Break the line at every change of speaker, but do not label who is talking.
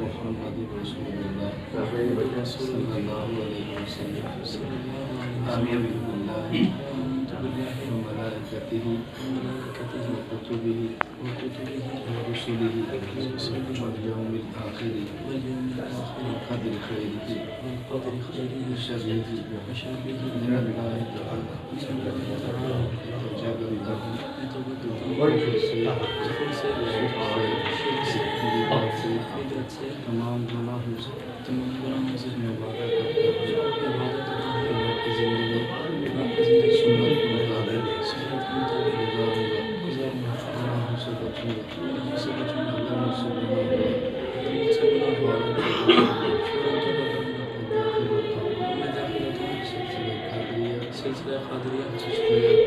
मोहम्मद रसूलुल्लाह सल्लल्लाहु अलैहि वसल्लम आमीन बिल्लाहि व मलाइकतिहि व कुतुबिहि व रुसुलिहि वल यौमिल आखिरि व क़द्रि खैरिहि व शर्रिहि मिनल्लाहि तआला तमाम गुनाहों से मुबारक करता ज़िंदगी सुन्नत के मुताबिक गुज़ारूँगा, गुनाहों से बचूँगा, अगर मुझसे गुनाह हुआ दाखिल होता हूँ सिलसिला क़ादरिया